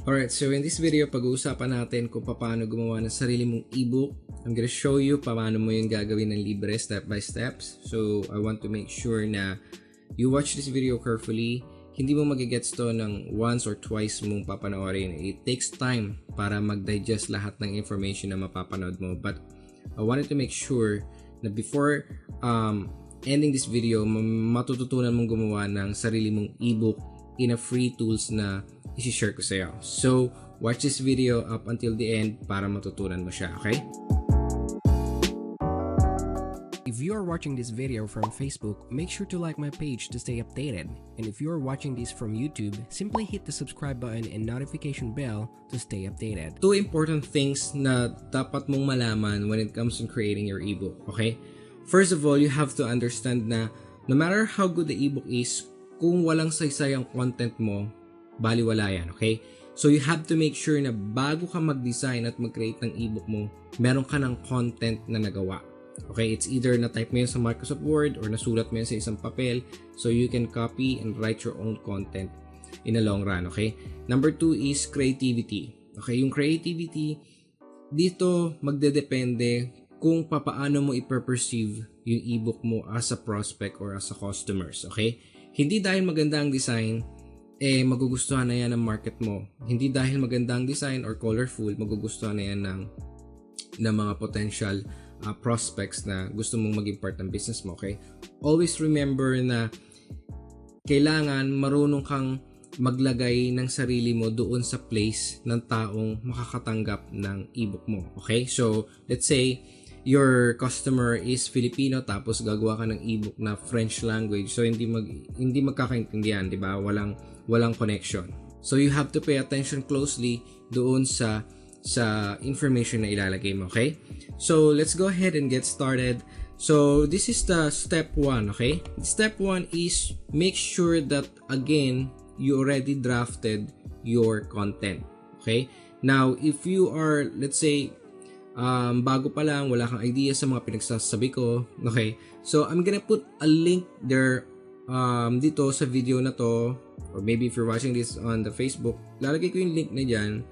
Alright, so in this video, pag-uusapan natin kung paano gumawa ng sarili mong ebook. I'm gonna show you paano mo yung gagawin ng libre step by steps. So, I want to make sure na you watch this video carefully. Hindi mo magigets to ng once or twice mong papanoorin. It takes time para mag-digest lahat ng information na mapapanood mo. But I wanted to make sure na before ending this video, matututunan mong gumawa ng sarili mong ebook in a free tools na i-share ko sa'yo. So, watch this video up until the end para matutunan mo siya, okay? If you are watching this video from Facebook, make sure to like my page to stay updated. And if you are watching this from YouTube, simply hit the subscribe button and notification bell to stay updated. Two important things na dapat mong malaman when it comes to creating your ebook, okay? First of all, you have to understand na no matter how good the ebook is, kung walang saysay ang content mo, baliwala yan, okay? So you have to make sure na bago ka mag-design at mag-create ng ebook mo, meron ka ng content na nagawa. Okay, it's either na-type mo yun sa Microsoft Word or nasulat mo yun sa isang papel so you can copy and write your own content in the long run, okay? Number 2 is creativity. Okay, yung creativity, dito magdedepende kung papaano mo i-perceive yung ebook mo as a prospect or as a customers, okay? Hindi dahil maganda ang design, magugustuhan na yan ng market mo. Hindi dahil maganda ang design or colorful, magugustuhan na yan ng mga potential prospects na gusto mong maging part ng business mo, okay? Always remember na kailangan marunong kang maglagay ng sarili mo doon sa place ng taong makakatanggap ng ebook mo, okay? So, let's say your customer is Filipino tapos gagawa ka ng ebook na French language. So, hindi magkakaintindihan, di ba? Walang connection. So, you have to pay attention closely doon sa information na ilalagay mo, okay? So, let's go ahead and get started. So, this is the step 1, okay? Step 1 is make sure that, again, you already drafted your content, okay? Now, if you are, let's say, bago pa lang, wala kang idea sa mga pinagsasabi ko, okay? So, I'm gonna put a link there dito sa video na to, or maybe if you're watching this on the Facebook, lalagay ko yung link na dyan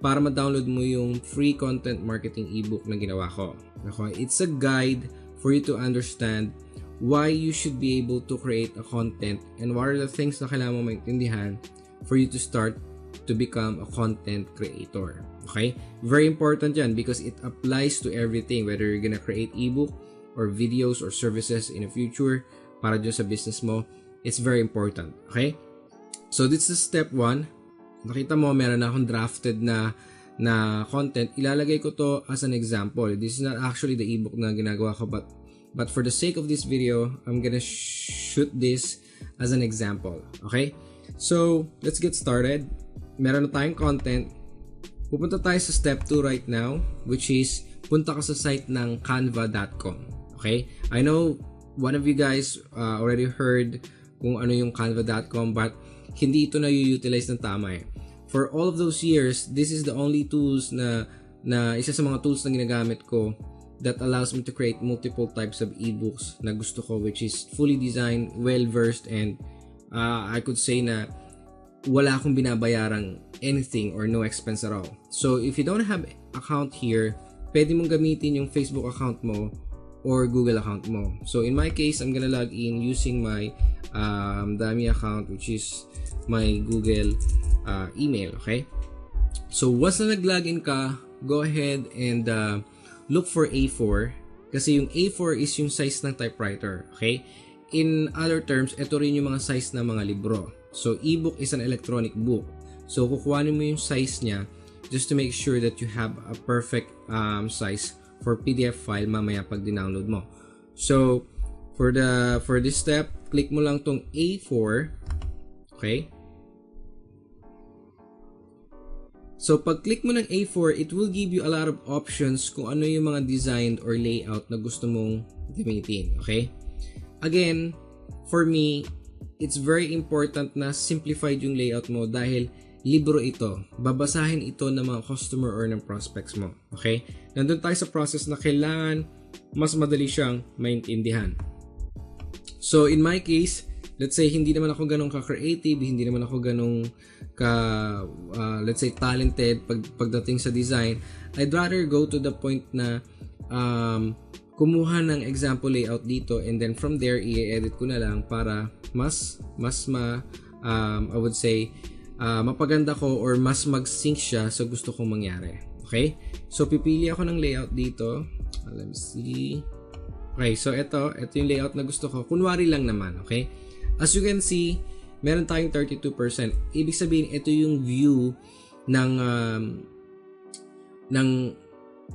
para ma-download mo yung free content marketing ebook na ginawa ko. Okay? It's a guide for you to understand why you should be able to create a content and what are the things na kailangan mo maintindihan for you to start to become a content creator. Okay? Very important yan because it applies to everything, whether you're gonna create ebook or videos or services in the future para dyan sa business mo. It's very important. Okay? So this is step 1. Nakita mo, meron na akong drafted na content. Ilalagay ko to as an example. This is not actually the ebook na ginagawa ko, but for the sake of this video, I'm gonna shoot this as an example. Okay? So, let's get started. Meron na tayong content. Pupunta tayo sa step 2 right now, which is punta ka sa site ng canva.com. Okay? I know one of you guys already heard kung ano yung canva.com, but hindi ito na-utilize ng tama eh. For all of those years, this is the only tools na isa sa mga tools na ginagamit ko that allows me to create multiple types of ebooks na gusto ko, which is fully designed, well-versed, and I could say na wala akong binabayarang anything or no expense at all. So, if you don't have account here, pwede mong gamitin yung Facebook account mo or Google account mo. So, in my case, I'm gonna log in using my Dami account, which is my Google email, okay? So, once na nag-login ka, go ahead and look for A4 kasi yung A4 is yung size ng typewriter, okay? In other terms, ito rin yung mga size ng mga libro. So, ebook is an electronic book. So, kukuhanin mo yung size niya just to make sure that you have a perfect size for PDF file mamaya pag dinownload mo. So, for this step, click mo lang tong A4, okay? So, pag click mo ng A4, it will give you a lot of options kung ano yung mga designed or layout na gusto mong gamitin, okay? Again, for me, it's very important na simplified yung layout mo dahil libro ito. Babasahin ito ng mga customer or ng prospects mo, okay? Nandun tayo sa process na kailangan mas madali siyang maintindihan. So, in my case, let's say, hindi naman ako ganun ka-creative, hindi naman ako ganun let's say, talented pagdating sa design, I'd rather go to the point na kumuha ng example layout dito, and then from there, i-edit ko na lang para I would say, mapaganda ko or mas mag-sync siya sa gusto kong mangyari. Okay? So, pipili ako ng layout dito. Let me see. Okay, so ito yung layout na gusto ko. Kunwari lang naman, okay? As you can see, meron tayong 32%. Ibig sabihin, ito yung view ng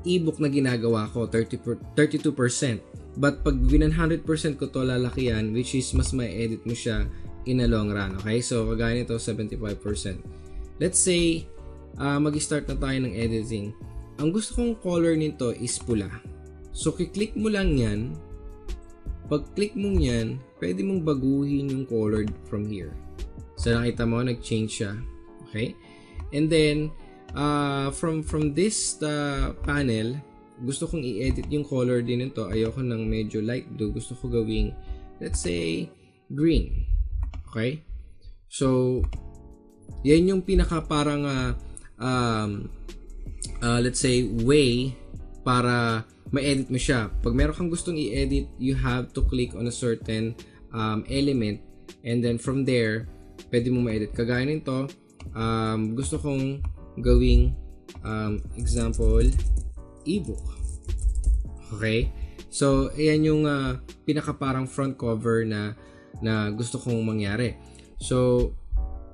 ebook na ginagawa ko, 32%. But pag 100% ko to lalaki yan, which is mas may edit mo siya in a long run, okay? So, kagaya nito, 75%. Let's say, mag-start na tayo ng editing. Ang gusto kong color nito is pula. So, kiklik mo lang yan. Pag-click mo yan, pwede mong baguhin yung color from here. So, nakita mo, nag-change siya. Okay? And then, from this panel, gusto kong i-edit yung color din nito. Ayoko ng medyo light blue. Gusto ko gawing, let's say, green. Okay? So, yan yung pinaka parang, let's say, way para ma-edit mo siya. Pag meron kang gustong i-edit, you have to click on a certain element, and then from there, pwede mo ma-edit. Kagaya nito, gusto kong gawing example, ebook. Okay? So, ayan yung pinaka parang front cover na gusto kong mangyari. So,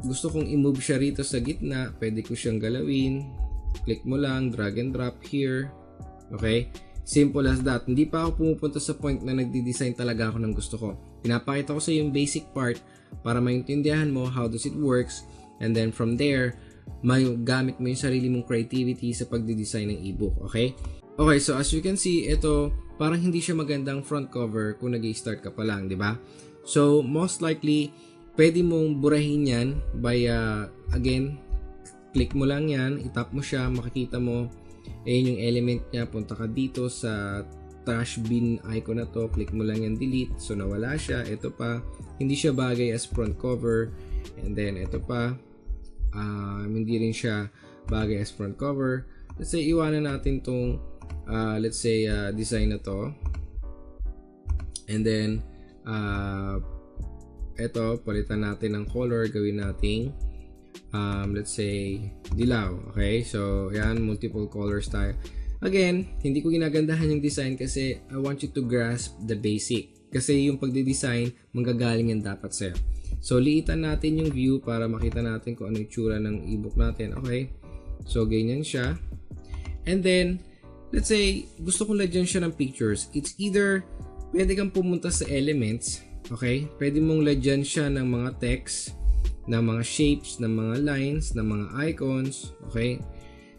gusto kong i-move siya rito sa gitna. Pwede ko siyang galawin. Click mo lang, drag and drop here. Okay? Simple as that. Hindi pa ako pumupunta sa point na nagdi-design talaga ako ng gusto ko. Pinapakita ko sa yung basic part para maintindihan mo how does it works, and then from there, gamit mo yung sarili mong creativity sa pagdi-design ng ebook. Okay? Okay, so as you can see, ito parang hindi siya magandang front cover kung nag-i-start ka pa lang, di ba? So, most likely, pwede mong burahin yan by, again, click mo lang yan, itap mo siya, makikita mo, ayun yung element niya, punta ka dito sa trash bin icon na to, click mo lang yan, delete, so nawala siya. Ito pa, hindi siya bagay as front cover, and then ito pa, hindi rin siya bagay as front cover. Let's say, iwanan natin tong, let's say, design na to, and then, ito, palitan natin ng color, gawin nating let's say, dilaw. Okay? So, yan, multiple colors tayo. Again, hindi ko ginagandahan yung design kasi I want you to grasp the basic. Kasi yung pagde-design, manggagaling yan dapat sa'yo. So, liitan natin yung view para makita natin kung ano yung tsura ng ebook natin. Okay? So, ganyan siya. And then, let's say, gusto kong lagyan siya ng pictures. It's either, pwede kang pumunta sa elements. Okay? Pwede mong lagyan siya ng mga text, ng mga shapes, ng mga lines, ng mga icons, okay?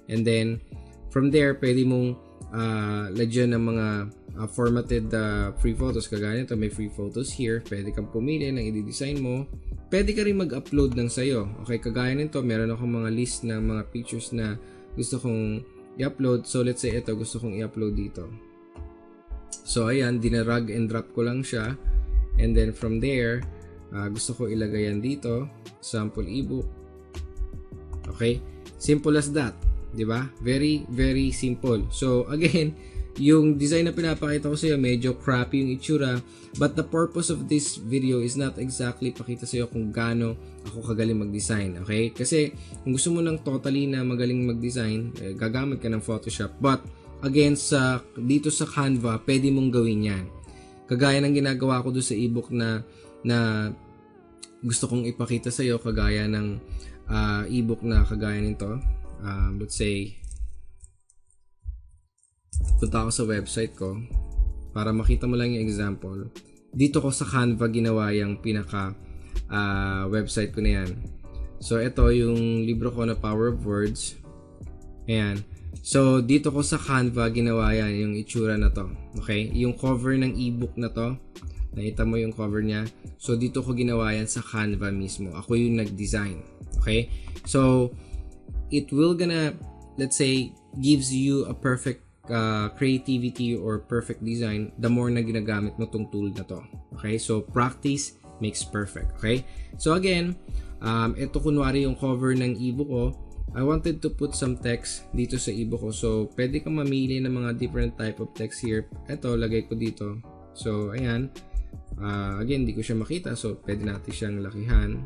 And then, from there, pwede mong lagyan ng mga formatted free photos. Kagaya nito, may free photos here. Pwede kang pumili ng i-design mo. Pwede ka rin mag-upload ng sayo. Okay, kagaya nito, meron akong mga list ng mga pictures na gusto kong i-upload. So, let's say ito, gusto kong i-upload dito. So, ayan, dinarag and drop ko lang siya. And then, from there, gusto ko ilagay yan dito, sample ebook. Okay? Simple as that, 'di ba? Very very simple. So again, yung design na pinapakita ko sa iyo medyo crappy yung itsura, but the purpose of this video is not exactly pakita sa iyo kung gaano ako kagaling mag-design, okay? Kasi kung gusto mo ng totally na magaling mag-design, gagamit ka ng Photoshop. But again, dito sa Canva, pwede mong gawin 'yan. Kagaya ng ginagawa ko doon sa ebook na gusto kong ipakita sa iyo, kagaya ng ebook na kagaya nito. Let's say, punta ako sa website ko para makita mo lang yung example. Dito ko sa Canva ginawa yung pinaka website ko na yan. So, ito yung libro ko na Power of Words. Ayan. So, dito ko sa Canva ginawa yan, yung itsura na to. Okay? Yung cover ng ebook na to, nakita mo yung cover niya. So, dito ko ginawa yan sa Canva mismo. Ako yung nag-design. Okay? So, it will gonna, let's say, gives you a perfect creativity or perfect design the more na ginagamit mo tong tool na to. Okay? So, practice makes perfect. Okay? So again, ito kunwari yung cover ng ebook ko. I wanted to put some text dito sa ebook ko. So, pwede kang mamili ng mga different type of text here. Ito, lagay ko dito. So, ayan. Again, hindi ko siya makita. So, pwede natin siyang lakihan.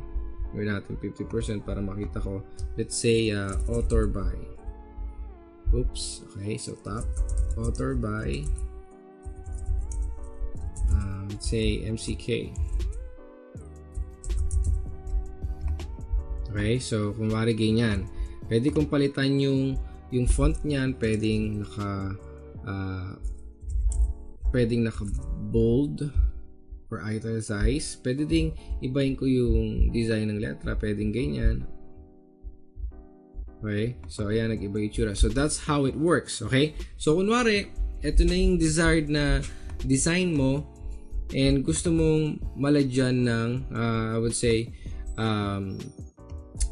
Gawin natin 50% para makita ko. Let's say, author by. Oops. Okay, so top. Author by. Let's say, MCK. Okay, so, kunwari ganyan. Pwede kong palitan yung font niyan, pwedeng naka bold or italicized. Pwede ding ibahin ko yung design ng letra, pwedeng ganyan. Okay? So ayan, nag-iba yung tsura. So that's how it works, okay? So kunwari, ito na yung desired na design mo and gusto mong malagyan ng I would say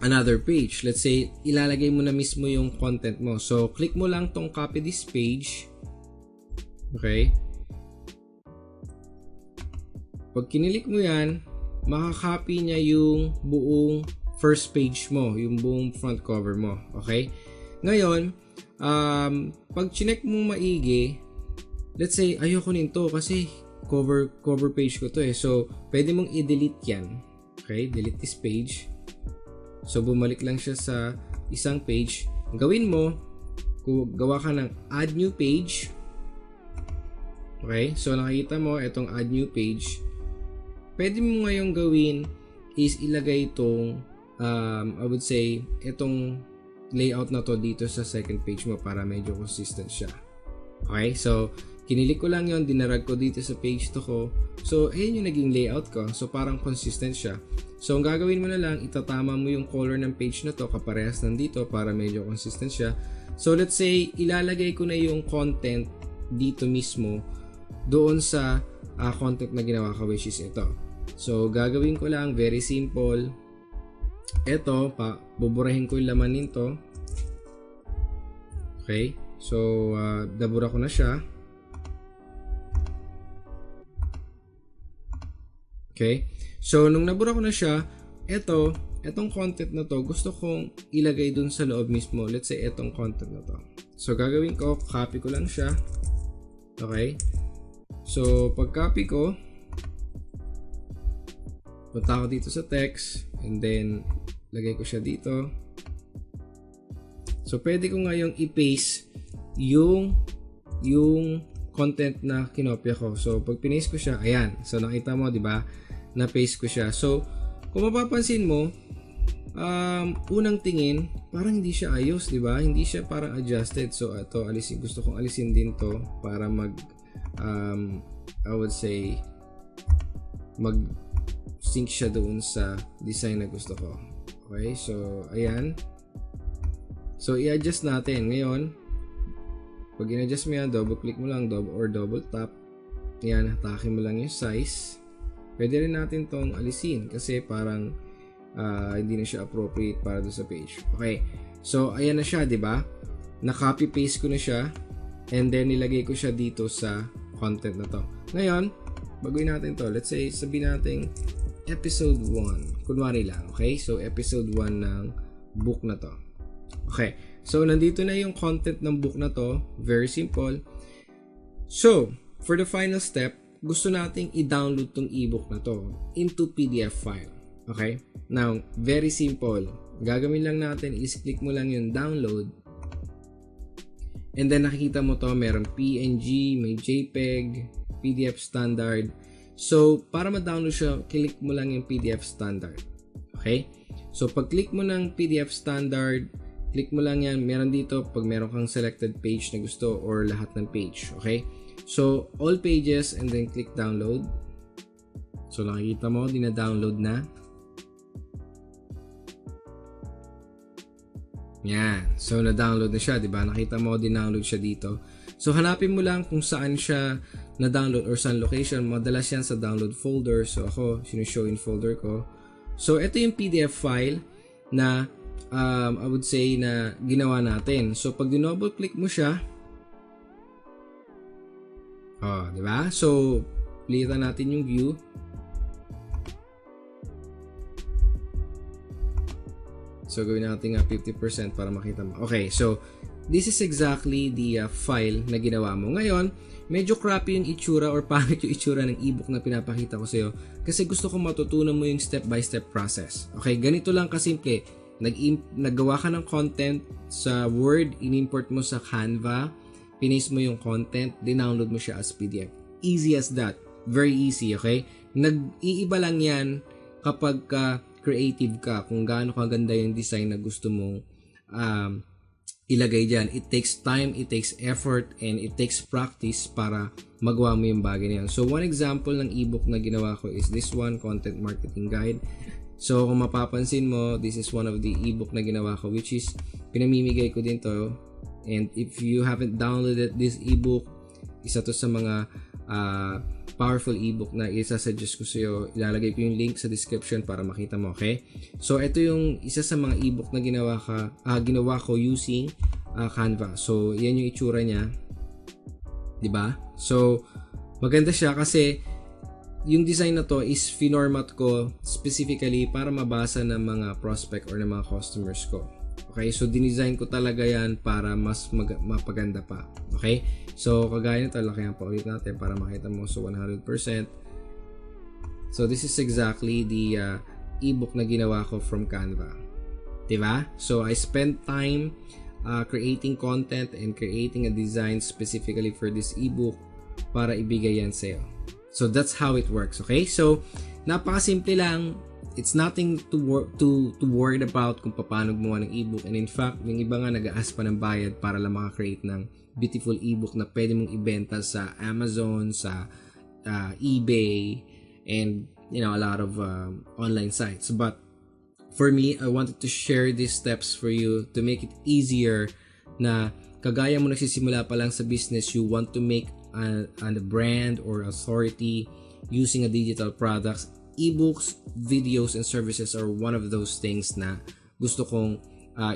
another page. Let's say, ilalagay mo na mismo yung content mo. So, click mo lang tong copy this page. Okay? Pag kinilik mo yan, makakopy niya yung buong first page mo, yung buong front cover mo. Okay? Ngayon, pag chinek mo maigi, let's say, ayoko nito kasi cover page ko to eh. So, pwede mong i-delete yan. Okay? Delete this page. So, bumalik lang siya sa isang page. Ang gawin mo, gawa ka ng add new page. Okay? So, nakikita mo, itong add new page. Pwede mo ngayong gawin is ilagay itong, I would say, itong layout na to dito sa second page mo para medyo consistent siya. Okay? So, kinilik ko lang yon, dinarag ko dito sa page to ko. So, ayun yung naging layout ko. So, parang consistent siya. So, ang gagawin mo na lang, itatama mo yung color ng page na to kaparehas nandito para medyo consistent siya. So, let's say, ilalagay ko na yung content dito mismo doon sa content na ginawa ko, which is ito. So, gagawin ko lang, very simple. Ito, buburahin ko yung laman nito. Okay? So, nabura ko na siya. Okay? So, nung nabura ko na siya, etong content na to, gusto kong ilagay dun sa loob mismo. Let's say, etong content na to. So, gagawin ko, copy ko lang siya. Okay? So, pag copy ko, punta ako dito sa text, and then, lagay ko siya dito. So, pwede ko ngayong i-paste yung content na kinopya ko. So, pag pinaste ko siya, ayan. So, nakita mo, di ba? Na-paste ko siya. So, kung mapapansin mo, unang tingin, parang hindi siya ayos, di ba? Hindi siya parang adjusted. So, ito, gusto kong alisin din to para I would say, mag-sync siya doon sa design na gusto ko. Okay? So, ayan. So, i-adjust natin. Ngayon, pag in-adjust mo yan, double click mo lang, double tap. Yan, hatakin mo lang yung size. Pwede rin natin tong alisin kasi parang hindi na siya appropriate para doon sa page. Okay. So, ayan na siya, di ba? Na-copy paste ko na siya and then nilagay ko siya dito sa content na to. Ngayon, baguhin natin to. Let's say, sabihin natin episode 1. Kunwari lang, okay? So, episode 1 ng book na to. Okay. So, nandito na yung content ng book na to. Very simple. So, for the final step, gusto nating i-download tong ebook na to into PDF file. Okay? Now, very simple. Gagawin lang natin is click mo lang yung download. And then, nakikita mo to, meron PNG, may JPEG, PDF standard. So, para ma-download siya, click mo lang yung PDF standard. Okay? So, pag click mo ng PDF standard, click mo lang yan. Meron dito pag meron kang selected page na gusto or lahat ng page. Okay? So, all pages and then click download. So, nakikita mo, dina-download na. Yan. So, na-download na siya, di ba? Nakita mo, dinownload siya dito. So, hanapin mo lang kung saan siya na-download or saan location. Madalas yan sa download folder. So, ako, sinushow in folder ko. So, ito yung PDF file na I would say na ginawa natin. So, pag double click mo siya, di ba? So, pilitan natin yung view. So, gawin natin 50% para makita mo. Okay, so, this is exactly the file na ginawa mo. Ngayon, medyo crappy yung itsura or pangit yung itsura ng ebook na pinapakita ko sa'yo kasi gusto ko matutunan mo yung step-by-step process. Okay, ganito lang kasimple. Naggawa ka ng content sa Word, in-import mo sa Canva, pinis mo yung content, dinownload mo siya as PDF. Easy as that. Very easy, okay? Nag-iiba lang yan kapag creative ka, kung gaano kaganda yung design na gusto mong ilagay dyan. It takes time, it takes effort, and it takes practice para magawa mo yung bagay na yan. So, one example ng ebook na ginawa ko is this one, Content Marketing Guide. So, kung mapapansin mo, this is one of the ebook na ginawa ko, which is, pinamimigay ko din to. And if you haven't downloaded this ebook, isa to sa mga powerful ebook na isa-suggest ko sa iyo. Ilalagay ko yung link sa description para makita mo, okay? So, ito yung isa sa mga ebook na ginawa ko using Canva. So, yan yung itsura niya. 'Di ba? So, maganda siya kasi yung design na to is finormat ko specifically para mabasa ng mga prospect or ng mga customers ko. Okay, so dinesign ko talaga yan para mas mapaganda pa. Okay, so kagaya nito, lakihan pa ulit natin para makita mo. So 100%. So this is exactly the ebook na ginawa ko from Canva. Diba? So I spent time creating content and creating a design specifically for this ebook para ibigay yan sa'yo. So that's how it works. Okay, so napakasimple lang. It's nothing to worry about kung paano gumawa ng ebook. And in fact, yung iba nga nag-a-ask pa ng bayad para lang makakreate ng beautiful ebook na pwede mong ibenta sa Amazon, sa eBay, and a lot of online sites. But for me, I wanted to share these steps for you to make it easier na kagaya mo nagsisimula pa lang sa business, you want to make a brand or authority using a digital products. Ebooks, videos, and services are one of those things na gusto kong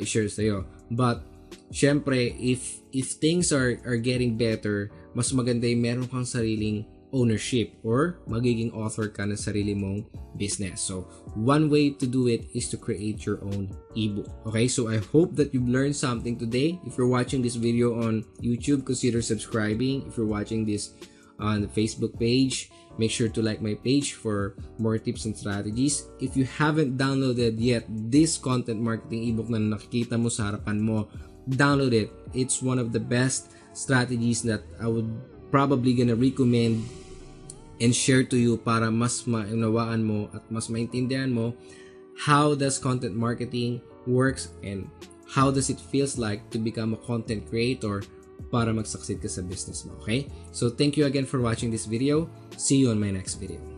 i-share sa'yo. But, syempre, if things are getting better, mas maganda yung meron kang sariling ownership or magiging author ka ng sarili mong business. So, one way to do it is to create your own ebook. Okay? So, I hope that you've learned something today. If you're watching this video on YouTube, consider subscribing. If you're watching this on the Facebook page, make sure to like my page for more tips and strategies. If you haven't downloaded yet this content marketing ebook na nakikita mo sa harapan mo, download it. It's one of the best strategies that I would probably gonna recommend and share to you para mas maunawaan mo at mas maintindihan mo how does content marketing works and how does it feels like to become a content creator para mag-succeed ka sa business mo, okay? So, thank you again for watching this video. See you on my next video.